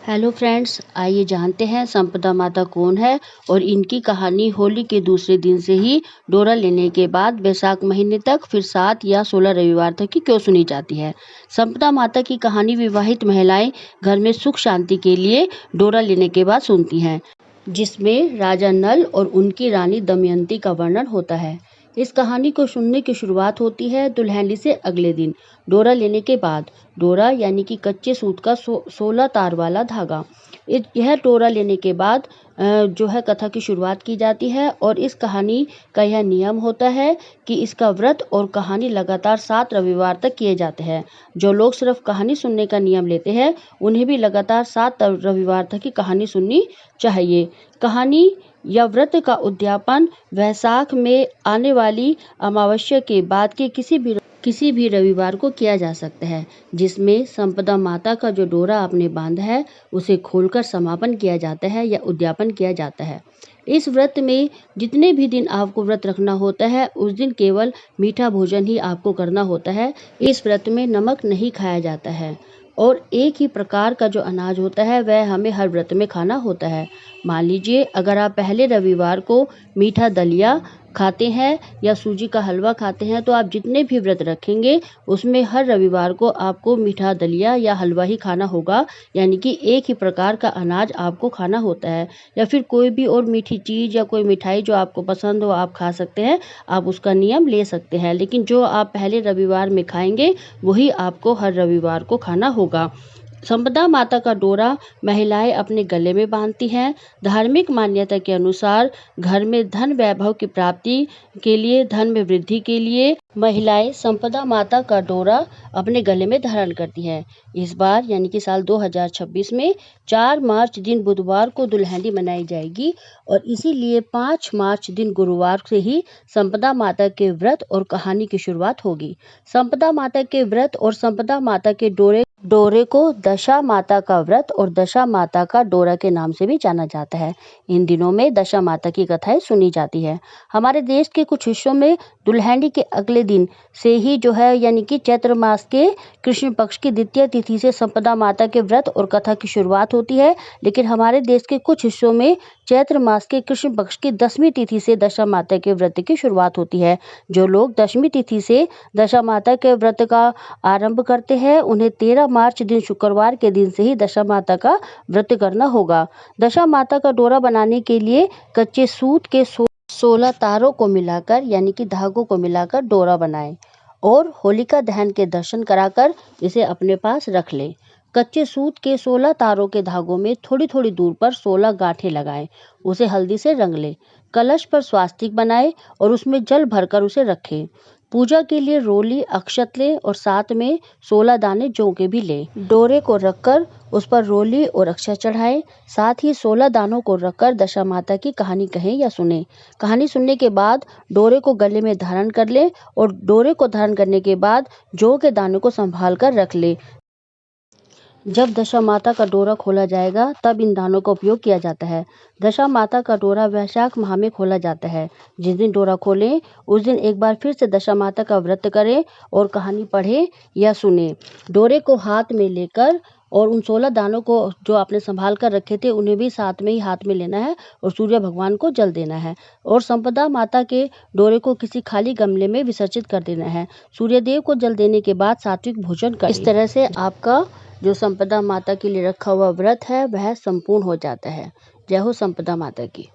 Hello friends, आइए जानते हैं संपदा माता कौन है और इनकी कहानी। होली के दूसरे दिन से ही डोरा लेने के बाद बैसाख महीने तक फिर 7 या 16 रविवार तक की क्यों सुनी जाती है। संपदा माता की कहानी विवाहित महिलाएं घर में सुख शांति के लिए डोरा लेने के बाद सुनती हैं, जिसमें राजा नल और उनकी रानी दमयंती का वर्णन होता है। इस कहानी को सुनने की शुरुआत होती है दुल्हन से अगले दिन डोरा लेने के बाद। डोरा यानी कि कच्चे सूत का 16 तार वाला धागा। यह डोरा लेने के बाद जो है कथा की शुरुआत की जाती है और इस कहानी का यह नियम होता है कि इसका व्रत और कहानी लगातार 7 रविवार तक किए जाते हैं। जो लोग सिर्फ कहानी सुनने का नियम लेते हैं उन्हें भी लगातार 7 रविवार तक की कहानी सुननी चाहिए। कहानी या व्रत का उद्यापन वैशाख में आने वाली अमावस्या के बाद के किसी भी रविवार को किया जा सकता है, जिसमें संपदा माता का जो डोरा आपने बांधा है उसे खोलकर समापन किया जाता है या उद्यापन किया जाता है। इस व्रत में जितने भी दिन आपको व्रत रखना होता है उस दिन केवल मीठा भोजन ही आपको करना होता है। इस व्रत में नमक नहीं खाया जाता है और एक ही प्रकार का जो अनाज होता है वह हमें हर व्रत में खाना होता है। मान लीजिए अगर आप पहले रविवार को मीठा दलिया खाते हैं या सूजी का हलवा खाते हैं तो आप जितने भी व्रत रखेंगे उसमें हर रविवार को आपको मीठा दलिया या हलवा ही खाना होगा, यानी कि एक ही प्रकार का अनाज आपको खाना होता है। या फिर कोई भी और मीठी चीज़ या कोई मिठाई जो आपको पसंद हो आप खा सकते हैं, आप उसका नियम ले सकते हैं, लेकिन जो आप पहले रविवार में खाएंगे वही आपको हर रविवार को खाना होगा। संपदा माता का डोरा महिलाएं अपने गले में बांधती हैं। धार्मिक मान्यता के अनुसार घर में धन वैभव की प्राप्ति के लिए, धन में वृद्धि के लिए महिलाएं संपदा माता का डोरा अपने गले में धारण करती हैं। इस बार यानी कि साल 2026 में 4 मार्च दिन बुधवार को दुल्हनी मनाई जाएगी और इसीलिए 5 मार्च दिन गुरुवार से ही संपदा माता के व्रत और कहानी की शुरुआत होगी। संपदा माता के व्रत और संपदा माता के डोरे को दशा माता का व्रत और दशा माता का डोरा के नाम से भी जाना जाता है। इन दिनों में दशा माता की कथाएं सुनी जाती है। हमारे देश के कुछ हिस्सों में दुल्हनी के अगले दिन से ही जो है यानी कि चैत्र मास के कृष्ण पक्ष की द्वितीय तिथि से संपदा माता के व्रत और कथा की शुरुआत होती है, लेकिन हमारे देश के कुछ हिस्सों में चैत्र मास के कृष्ण पक्ष की 10वीं तिथि से दशा माता के व्रत की शुरुआत होती है। जो लोग 10वीं तिथि से दशा माता के व्रत का आरंभ करते हैं उन्हें 13 मार्च दिन शुक्रवार के दिन से ही दशा माता का व्रत करना होगा। दशा माता का डोरा बनाने के लिए कच्चे सूत के 16 तारों को मिलाकर यानी कि धागों को मिलाकर डोरा बनाएं और होलिका दहन के दर्शन कराकर इसे अपने पास रख लें। कच्चे सूत के 16 तारों के धागों में थोड़ी थोड़ी दूर पर 16 गांठें लगाएं। उसे हल्दी से रंग लें। कलश पर स्वास्तिक बनाएं और उसमें जल भरकर उसे रखें। पूजा के लिए रोली अक्षत लें और साथ में 16 दाने जौ के भी लें। डोरे को रखकर उस पर रोली और अक्षत चढ़ाएं। साथ ही 16 दानों को रखकर दशा माता की कहानी कहें या सुने। कहानी सुनने के बाद डोरे को गले में धारण कर लें और डोरे को धारण करने के बाद जौ के दानों को संभाल कर रख लें। जब दशा माता का डोरा खोला जाएगा तब इन दानों का उपयोग किया जाता है। दशा माता का डोरा वैशाख माह में खोला जाता है। जिस दिन डोरा खोलें उस दिन एक बार फिर से दशा माता का व्रत करें और कहानी पढ़ें या सुने। डोरे को हाथ में लेकर और उन 16 दानों को जो आपने संभाल कर रखे थे उन्हें भी साथ में ही हाथ में लेना है और सूर्य भगवान को जल देना है और संपदा माता के डोरे को किसी खाली गमले में विसर्जित कर देना है। सूर्य देव को जल देने के बाद सात्विक भोजन करें। इस तरह से आपका जो संपदा माता के लिए रखा हुआ व्रत है वह संपूर्ण हो जाता है। जय हो संपदा माता की।